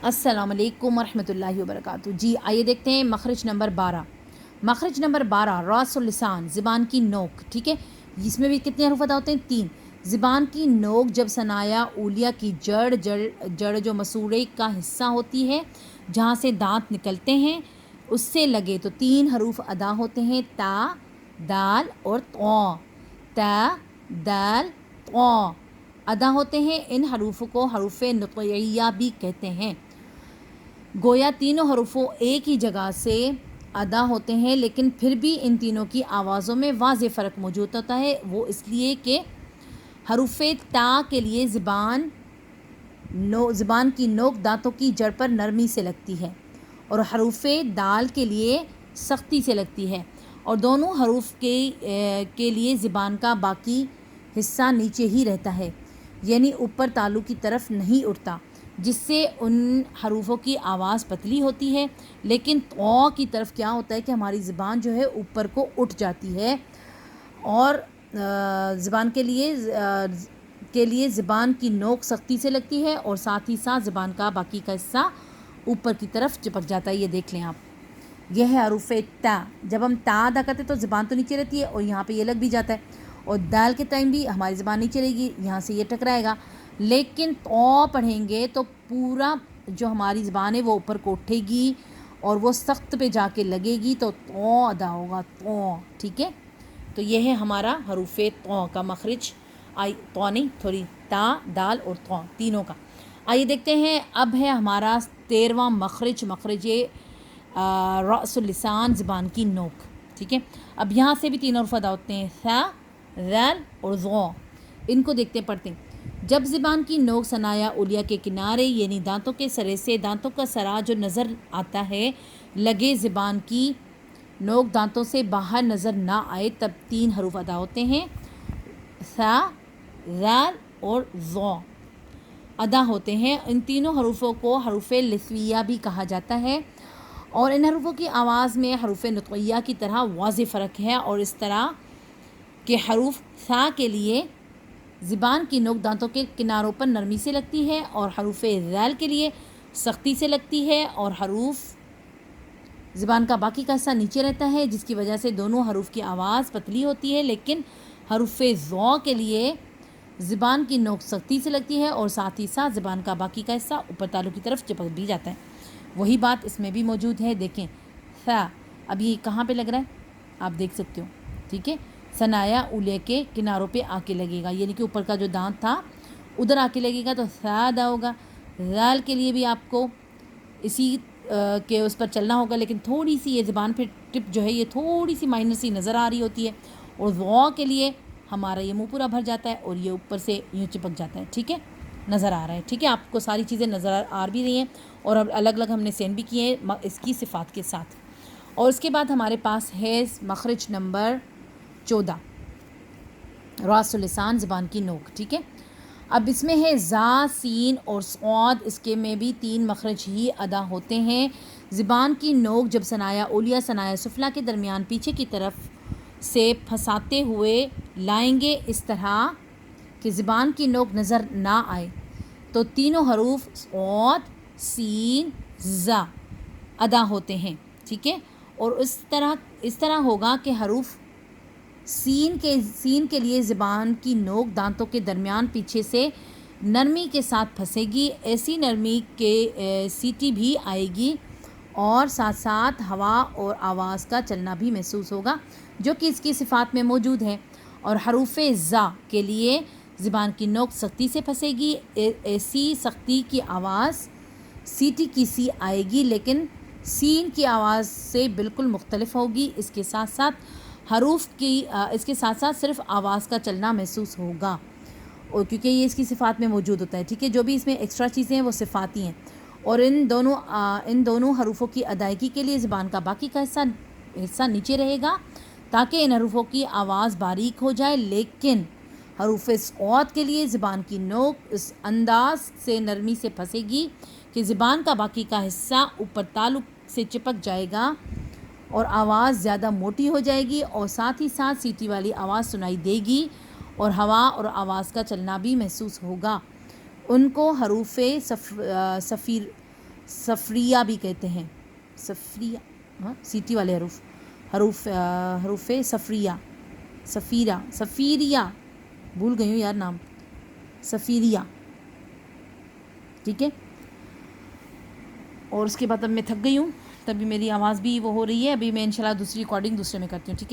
अस्सलाम वालेकुम रहमतुल्लाहि व बरकातहू। जी आइए देखते हैं मखरज नंबर 12। मखरज नंबर 12 रासुल लिसान, ज़बान की नोक। ठीक है, इसमें भी कितने हरूफ अदा होते हैं? 3। ज़बान की नोक जब सनाया उलिया की जड़ जो मसूड़े का हिस्सा होती है, जहाँ से दांत निकलते हैं, उससे लगे तो 3 हरूफ अदा होते हैं, ता, दाल और तौ। ता, दाल, तौ अदा होते हैं। इन हरूफ को हरूफ नुतइया भी कहते हैं। गोया तीनों हरूफों एक ही जगह से अदा होते हैं, लेकिन फिर भी इन तीनों की आवाज़ों में वाज़ेह फ़र्क मौजूद होता है। वो इसलिए कि हरूफ ता के लिए ज़बान की नोक दांतों की जड़ पर नरमी से लगती है, और हरूफ दाल के लिए सख्ती से लगती है, और दोनों हरूफ के लिए ज़बान का बाकी हिस्सा नीचे ही रहता है, यानी ऊपर तालू की तरफ नहीं उठता, जिससे उन हरूफों की आवाज़ पतली होती है। लेकिन तौ की तरफ क्या होता है कि हमारी ज़बान जो है ऊपर को उठ जाती है, और ज़बान के लिए ज़बान की नोक सख्ती से लगती है, और साथ ही साथ ज़बान का बाकी का हिस्सा ऊपर की तरफ चिपक जाता है। ये देख लें आप, यह है हरूफ ता। जब हम ता अदा करते हैं तो ज़बान तो नीचे रहती है, और यहाँ पे ये लग भी जाता है, और दाल के टाइम भी हमारी ज़बान नीचे रहेगी, यहाँ से ये टकराएगा। लेकिन तौ पढ़ेंगे तो पूरा जो हमारी ज़बान है वो ऊपर को उठेगी, और वो सख्त पे जाके लगेगी, तो तौ अदा होगा, तौ। ठीक है, तो यह है हमारा हरूफ तौ का मखरज। तौ नहीं, थोड़ी ता, दाल और तौ तीनों का। आइए देखते हैं, अब है हमारा 13वां मखरज, मखरज रासुल लिसान, ज़बान की नोक। ठीक है, अब यहाँ से भी 3 हरूफ अदा होते हैं, सा, ज़ाल और ज़ौ। इनको देखते पढ़ते हैं। जब ज़बान की नोक सनाया उलिया के किनारे यानी दांतों के सरे से दांतों का सरा जो नज़र आता है लगे, ज़बान की नोक दांतों से बाहर नज़र ना आए, तब 3 हरूफ अदा होते हैं, सा, ज़ाल और ज़ौ अदा होते हैं। इन तीनों हरूफों को हरूफ लिस्विया भी कहा जाता है, और इन हरूफों की आवाज़ में हरूफ नुतइया की तरह वाज़ेह फ़र्क है। और इस तरह के हरूफ सा के लिए ज़बान की नोक दांतों के किनारों पर नरमी से लगती है, और हरूफ ज़ाल के लिए सख्ती से लगती है, और हरूफ ज़बान का बाकी का हिस्सा नीचे रहता है, जिसकी वजह से दोनों हरूफ की आवाज़ पतली होती है। लेकिन हरूफ ज़ौ के लिए ज़बान की नोक सख्ती से लगती है, और साथ ही साथ ज़बान का बाकी का हिस्सा ऊपर तालू की तरफ चिपक भी जाता है। वही बात इसमें भी मौजूद है। देखें, सा अब ये कहाँ पे लग रहा है, आप देख सकते हो। ठीक है, सनाया उले के किनारों पे आके लगेगा, यानी कि ऊपर का जो दांत था उधर आके लगेगा, तो सा अदा होगा। ज़ाल के लिए भी आपको इसी के उस पर चलना होगा, लेकिन थोड़ी सी ये ज़बान पे टिप जो है ये थोड़ी सी माइनर सी नज़र आ रही होती है। और ज़ौ के लिए हमारा ये मुंह पूरा भर जाता है, और ये ऊपर से यूँ चिपक जाता है। ठीक है, नज़र आ रहा है। ठीक है, आपको सारी चीज़ें नज़र आ भी रही हैं, और अब अलग अलग हमने सेंड भी किए हैं इसकी सिफ़ात के साथ। और उसके बाद हमारे पास है मखरज नंबर 14 रासुल लिसान, ज़बान की नोक। ठीक है, अब इसमें है ज़ा, सीन और सौद। इसके में भी 3 मखरज ही अदा होते हैं। ज़बान की नोक जब सनाया उलिया सनाया सुफला के दरमियान पीछे की तरफ से फंसाते हुए लाएंगे, इस तरह कि ज़बान की नोक नज़र ना आए, तो तीनों हरूफ सौद, सीन, ज़ा अदा होते हैं। ठीक है, और इस तरह होगा कि हरूफ सीन के लिए ज़बान की नोक दांतों के दरमियान पीछे से नरमी के साथ फंसेगी। ऐसी नरमी के सीटी भी आएगी, और साथ साथ हवा और आवाज़ का चलना भी महसूस होगा, जो कि इसकी सिफ़ात में मौजूद है। और हरूफ ज़ा के लिए ज़बान की नोक सख्ती से फंसेगी। ऐसी सख्ती की आवाज़ सीटी की सी आएगी, लेकिन सीन की आवाज़ से बिल्कुल मुख्तलिफ होगी। इसके साथ साथ सिर्फ आवाज़ का चलना महसूस होगा, और क्योंकि ये इसकी सिफ़ात में मौजूद होता है। ठीक है, जो भी इसमें एक्स्ट्रा चीज़ें हैं वो सिफ़ाती हैं। और इन दोनों हरूफों की अदायगी के लिए ज़बान का बाकी का हिस्सा नीचे रहेगा, ताकि इन हरूफों की आवाज़ बारीक हो जाए। लेकिन हरूफ सौद के लिए ज़बान की नोक इस अंदाज से नरमी से फंसेगी कि ज़बान का बाकी का हिस्सा ऊपर ताल्लुक़ से चिपक जाएगा, और आवाज़ ज़्यादा मोटी हो जाएगी, और साथ ही साथ सीटी वाली आवाज़ सुनाई देगी, और हवा और आवाज़ का चलना भी महसूस होगा। उनको हरूफ صفریہ بھی کہتے ہیں، صفریہ، ہاں سیٹی والے حروف صفریہ، صفیرہ، صفیریہ، بھول گئی ہوں یار نام، صفیریہ، ٹھیک ہے. اور اس کے بعد اب میں تھک گئی ہوں، تبھی میری آواز بھی وہ ہو رہی ہے. ابھی میں انشاءاللہ دوسری ریکارڈنگ دوسرے میں کرتی ہوں، ٹھیک ہے.